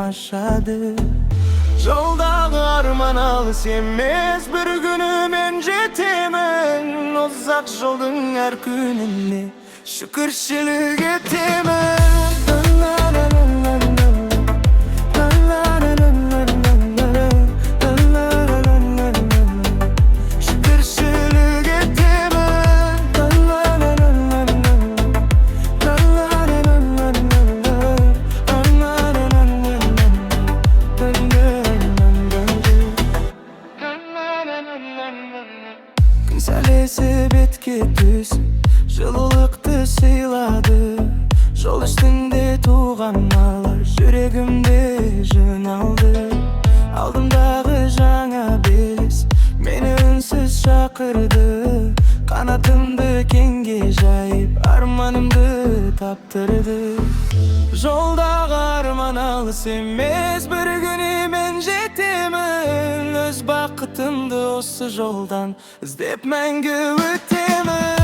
aşadı. Joldağı arman alыс emес, bir günü men jetemen. Uzak joldun her gününe şükürçülük etemen. Güzelesi bitki düz, жылılıktı sıyladı. Жол üstünde tuğanmalar, yüreğimde jön aldı. Aldımдағы жаңа белес, meni ünsüz çakırdı. Kanatımdı kenge jayıp, armanımdı taptırdı. Жолдағы арман алыс emес, bir günü men jetemen. Öz bakıtımdı осы жолдан іздеп мәңгі өтемін.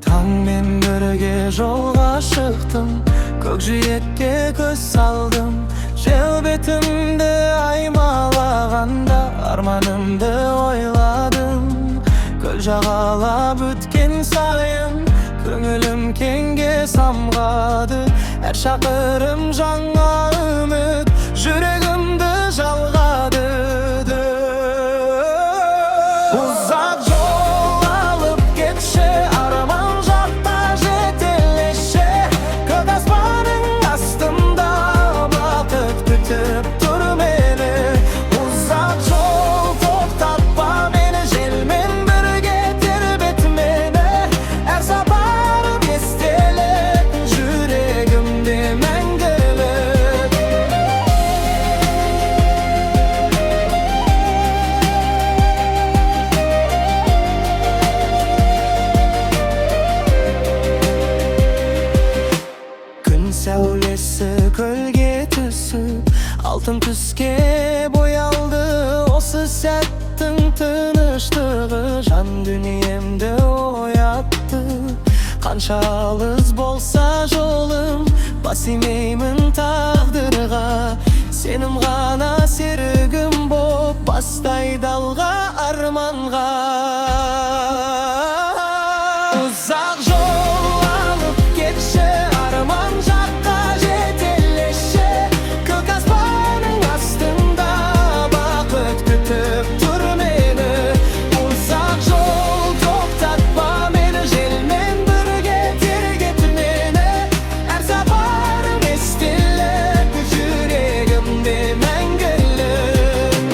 Tangmen birge жолға шықтым, көкжиекке көз салдым. Жел бетімді аймалағанда арманымды ойладым. Көл жағалап өткен сайын көңілім кеңге самғады. Әр шақырым жаңа үміт жүрегімді жалғады. Uzak жол алып кетші, арман жаққа жетелеші. Көк аспанның астында бақыт күтіп тұр мені. Uzak жол тоқтатпа мені, желмен бірге тербет мені. Әр сапарым естелік, жүрегімде мәңгілік. Күн сәулесі көлге түсіп, алтын түске боялды. Осы сәттің тыныштығы жан дүниемді оятты. Қанша алыс болса жолым, бас имеймін тағдырға. Сенім ғана серігім боп, бастайды алға арманға. Uzak жол алып кетші, арман жаққа жетелеші. Көк аспанның астында бақыт күтіп тұр мені. Uzak жол тоқтатпа мені, желмен бірге тербет мені. Әр сапарым естелік, жүрегімде мәңгілік.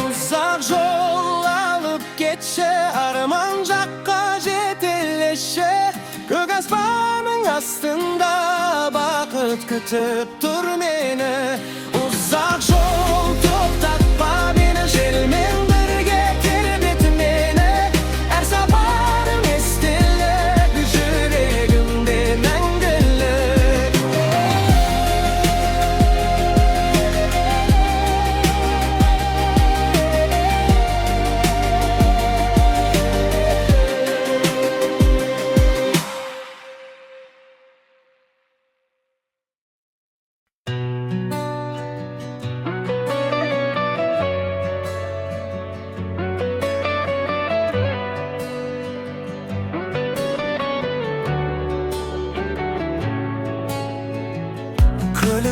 Uzak жол алып кетші, арман жаққа жетелеші. Көк аспанның астында бақыт күтіп тұр мені. Uzak жол тоқтатпа мені, желмен бірге тербет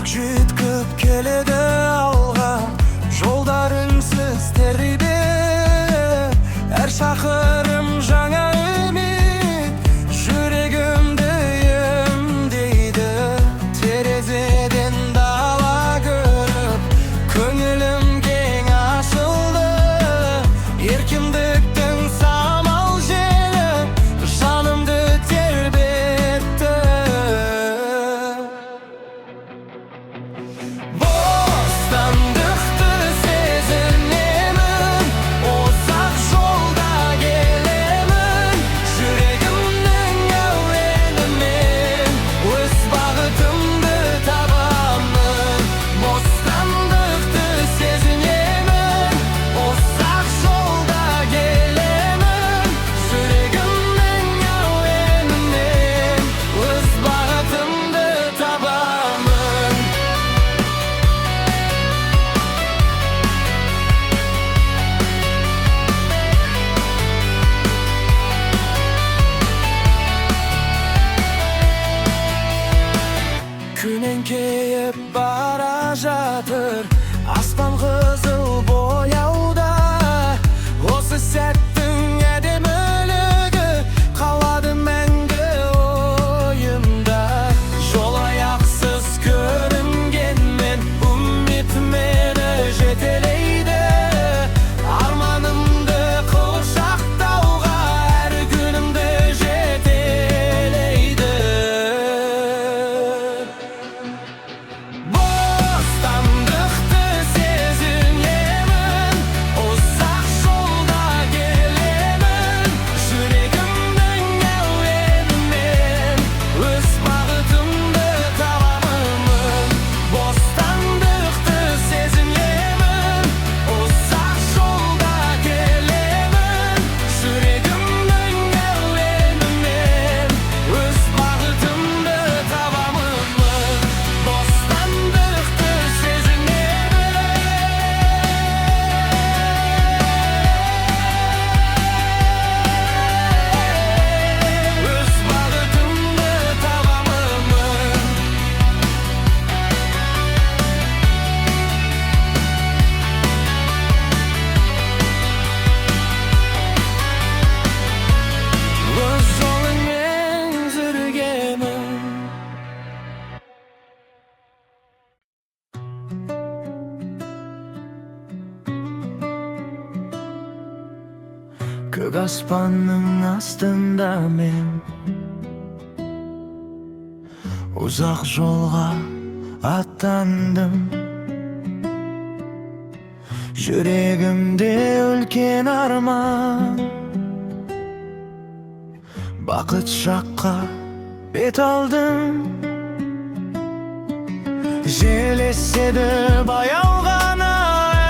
jitkib keledi alga, joldarınsiz teride. Her şakırım жаңа ümit, yüreğimde yemdeydi. Terezeden dala görüp, köngülüm keng açıldı. Erkimdiktin samal jeli, janımdı terbetti. Bostandıktı sezinemin, uzak jolda gelemin. Yüreğimnin evvelimin, öz bagıtımdı tabamın. Bostandıktı sezinemin, uzak jolda gelemin. Yüreğimnin evvelimin, öz bagıtımdı tabamın. Gün enkeyip bara жатыр, аспан қызыл бояуда. Осы сәттің әдемілігі қалады мәңгі ойымда. Жол аяқсыз көрінгенмен үміт мені жетелейді. Арманымды құшақтауға әр күнімді жетелейді. Bostandıktı sezinemin, uzak jolda gelemin. Yüreğimden evvelimin, öz bagıtımdı tabamın. Bostandıktı sezinemin, uzak jolda gelemin. Yüreğimden evvelimin, öz bagıtımdı tabamın. Bostandıktı sezinemin, öz bagıtımdı tabamın. Öz jolыңмен жүргемін. Көк аспанның астында мен ұзақ жолға аттандым. Жүрегімде үлкен арман, бақыт жаққа бет алдым. Жел еседі баяу ғана,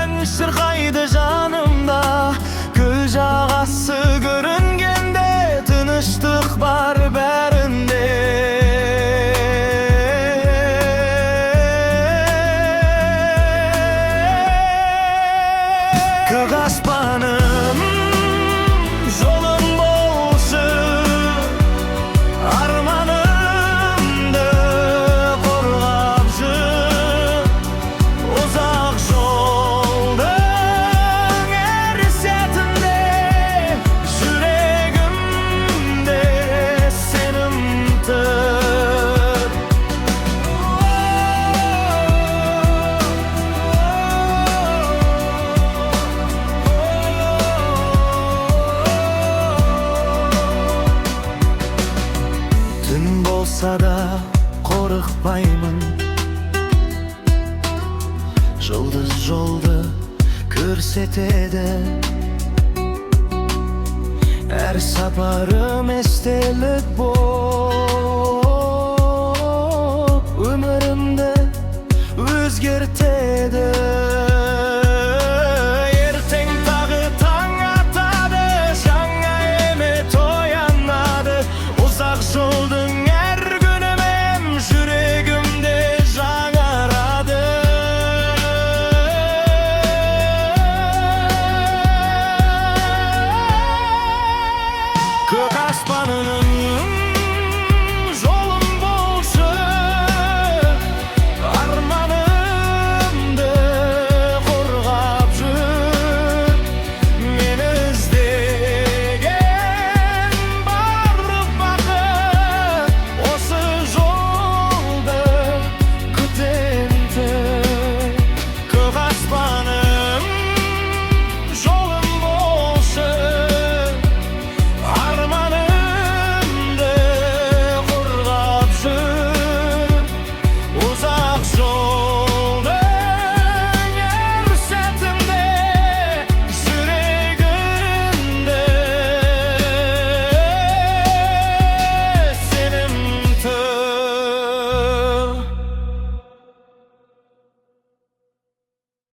ән шырқайды жанымда. Көл жағасы көрінгенде, тыныштық бар бәрінде. Көк аспаным, жолым болсын, арманымды қорғап жүр. Uzak жолдың әр сәтінде, жүрегімде сенім тұр. Түн болса да қорықпаймын, жұлдыз жолды көрсетеді. Әр сапарым естелік боп, өмірімді өзгертеді.